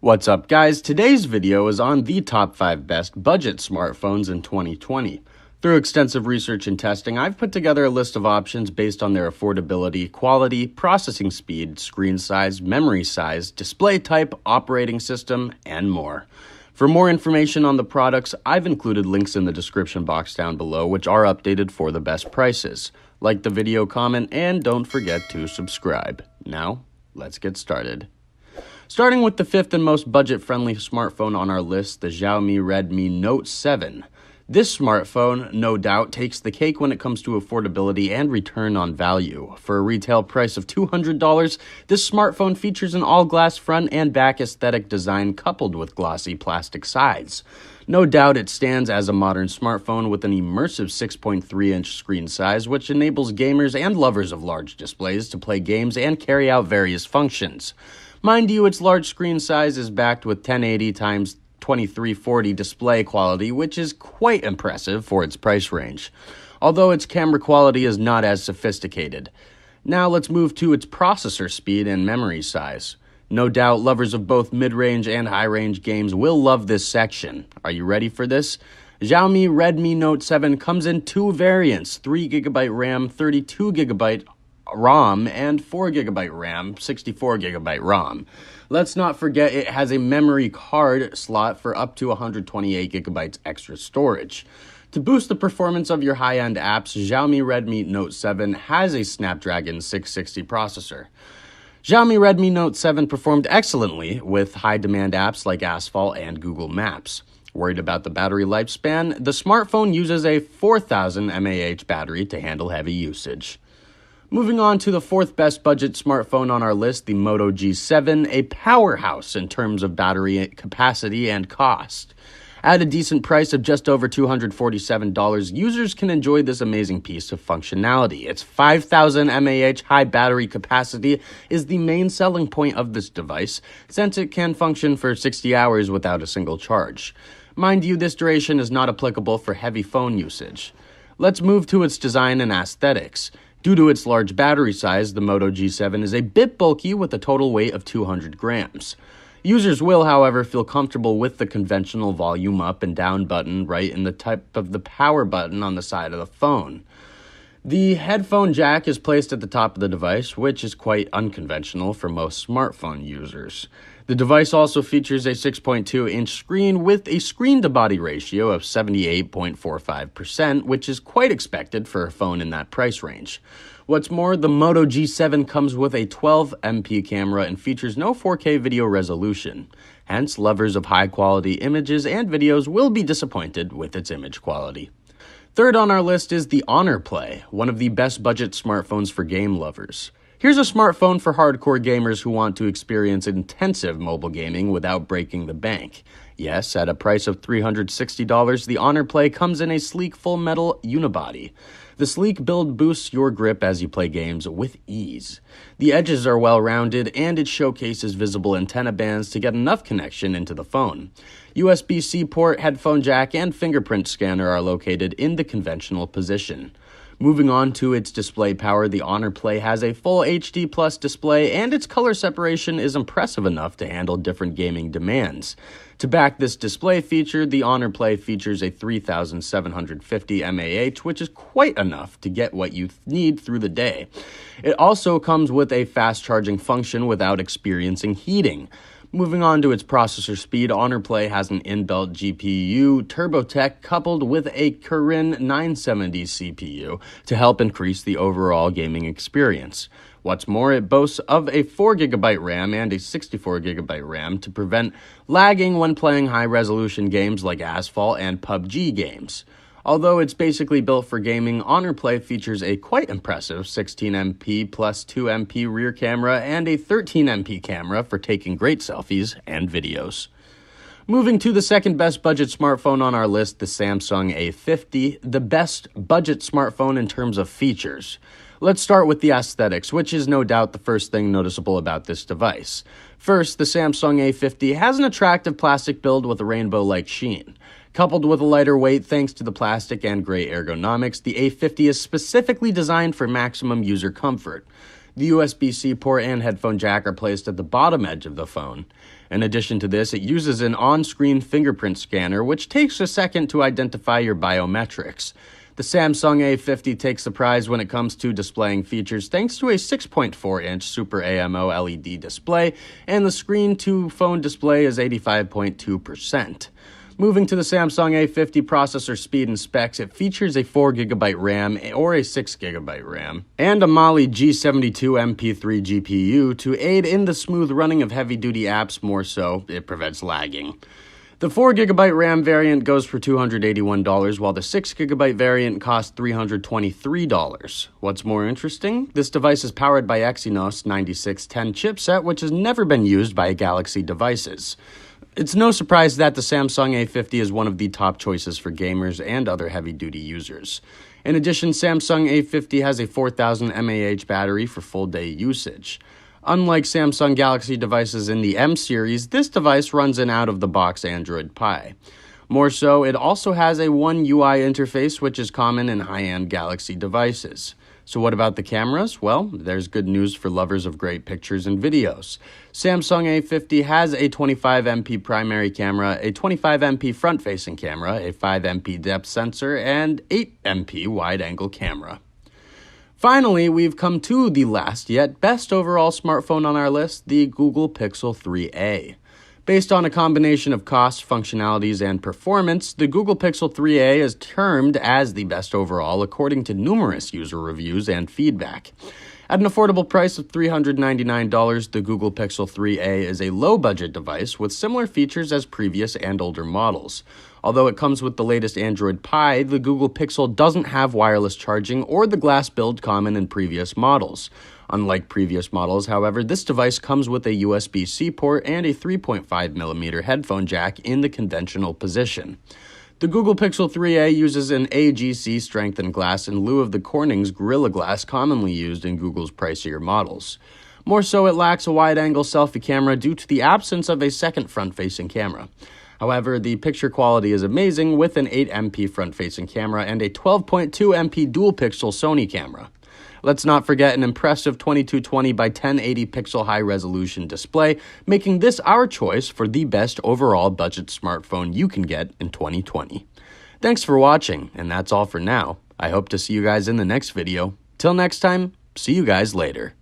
What's up, guys? Today's video is on the top 5 best budget smartphones in 2020. Through extensive research and testing, I've put together a list of options based on their affordability, quality, processing speed, screen size, memory size, display type, operating system, and more. For more information on the products, I've included links in the description box down below, which are updated for the best prices. Like the video, comment, and don't forget to subscribe. Now, let's get started. Starting with the fifth and most budget-friendly smartphone on our list, the Xiaomi Redmi Note 7. This smartphone, no doubt, takes the cake when it comes to affordability and return on value. For a retail price of $200, this smartphone features an all-glass front and back aesthetic design coupled with glossy plastic sides. No doubt it stands as a modern smartphone with an immersive 6.3-inch screen size, which enables gamers and lovers of large displays to play games and carry out various functions. Mind you, its large screen size is backed with 1080x 2340 display quality, which is quite impressive for its price range, although its camera quality is not as sophisticated. Now let's move to its processor speed and memory size. No doubt lovers of both mid-range and high-range games will love this section. Are you ready for this? Xiaomi Redmi Note 7 comes in two variants, 3GB RAM, 32GB ROM, and 4GB RAM, 64GB ROM. Let's not forget it has a memory card slot for up to 128GB extra storage. To boost the performance of your high-end apps, Xiaomi Redmi Note 7 has a Snapdragon 660 processor. Xiaomi Redmi Note 7 performed excellently with high-demand apps like Asphalt and Google Maps. Worried about the battery lifespan? The smartphone uses a 4000 mAh battery to handle heavy usage. Moving on to the fourth best budget smartphone on our list, the Moto G7, a powerhouse in terms of battery capacity and cost. At a decent price of just over $247, users can enjoy this amazing piece of functionality. Its 5000 mAh high battery capacity is the main selling point of this device, since it can function for 60 hours without a single charge. Mind you, this duration is not applicable for heavy phone usage. Let's move to its design and aesthetics. Due to its large battery size, the Moto G7 is a bit bulky with a total weight of 200 grams. Users will, however, feel comfortable with the conventional volume up and down button right in the type of the power button on the side of the phone. The headphone jack is placed at the top of the device, which is quite unconventional for most smartphone users. The device also features a 6.2-inch screen with a screen-to-body ratio of 78.45%, which is quite expected for a phone in that price range. What's more, the Moto G7 comes with a 12MP camera and features no 4K video resolution. Hence, lovers of high-quality images and videos will be disappointed with its image quality. Third on our list is the Honor Play, one of the best budget smartphones for game lovers. Here's a smartphone for hardcore gamers who want to experience intensive mobile gaming without breaking the bank. Yes, at a price of $360, the Honor Play comes in a sleek full-metal unibody. The sleek build boosts your grip as you play games with ease. The edges are well-rounded, and it showcases visible antenna bands to get enough connection into the phone. USB-C port, headphone jack, and fingerprint scanner are located in the conventional position. Moving on to its display power, the Honor Play has a full HD Plus display, and its color separation is impressive enough to handle different gaming demands. To back this display feature, the Honor Play features a 3750 mAh, which is quite enough to get what you need through the day. It also comes with a fast charging function without experiencing heating. Moving on to its processor speed, Honor Play has an inbuilt GPU TurboTech coupled with a Kirin 970 CPU to help increase the overall gaming experience. What's more, it boasts of a 4GB RAM and a 64GB RAM to prevent lagging when playing high-resolution games like Asphalt and PUBG games. Although it's basically built for gaming, Honor Play features a quite impressive 16MP plus 2MP rear camera and a 13MP camera for taking great selfies and videos. Moving to the second best budget smartphone on our list, the Samsung A50, the best budget smartphone in terms of features. Let's start with the aesthetics, which is no doubt the first thing noticeable about this device. First, the Samsung A50 has an attractive plastic build with a rainbow-like sheen. Coupled with a lighter weight thanks to the plastic and great ergonomics, the A50 is specifically designed for maximum user comfort. The USB-C port and headphone jack are placed at the bottom edge of the phone. In addition to this, it uses an on-screen fingerprint scanner, which takes a second to identify your biometrics. The Samsung A50 takes the prize when it comes to displaying features thanks to a 6.4-inch Super AMO LED display, and the screen-to-phone display is 85.2%. Moving to the Samsung A50 processor speed and specs, it features a 4GB RAM or a 6GB RAM, and a Mali G72 MP3 GPU to aid in the smooth running of heavy-duty apps. More so, it prevents lagging. The 4GB RAM variant goes for $281, while the 6GB variant costs $323. What's more interesting? This device is powered by Exynos 9610 chipset, which has never been used by Galaxy devices. It's no surprise that the Samsung A50 is one of the top choices for gamers and other heavy-duty users. In addition, Samsung A50 has a 4000 mAh battery for full-day usage. Unlike Samsung Galaxy devices in the M series, this device runs an out-of-the-box Android Pie. More so, it also has a One UI interface, which is common in high-end Galaxy devices. So what about the cameras? Well, there's good news for lovers of great pictures and videos. Samsung A50 has a 25MP primary camera, a 25MP front-facing camera, a 5MP depth sensor, and 8MP wide-angle camera. Finally, we've come to the last yet best overall smartphone on our list, the Google Pixel 3a. Based on a combination of cost, functionalities, and performance, the Google Pixel 3a is termed as the best overall according to numerous user reviews and feedback. At an affordable price of $399, the Google Pixel 3a is a low-budget device with similar features as previous and older models. Although it comes with the latest Android Pie, the Google Pixel doesn't have wireless charging or the glass build common in previous models. Unlike previous models, however, this device comes with a USB-C port and a 3.5mm headphone jack in the conventional position. The Google Pixel 3a uses an AGC strengthened glass in lieu of the Corning's Gorilla Glass commonly used in Google's pricier models. More so, it lacks a wide-angle selfie camera due to the absence of a second front-facing camera. However, the picture quality is amazing with an 8MP front-facing camera and a 12.2MP dual-pixel Sony camera. Let's not forget an impressive 2220 by 1080 pixel high-resolution display, making this our choice for the best overall budget smartphone you can get in 2020. Thanks for watching, and that's all for now. I hope to see you guys in the next video. Till next time, see you guys later.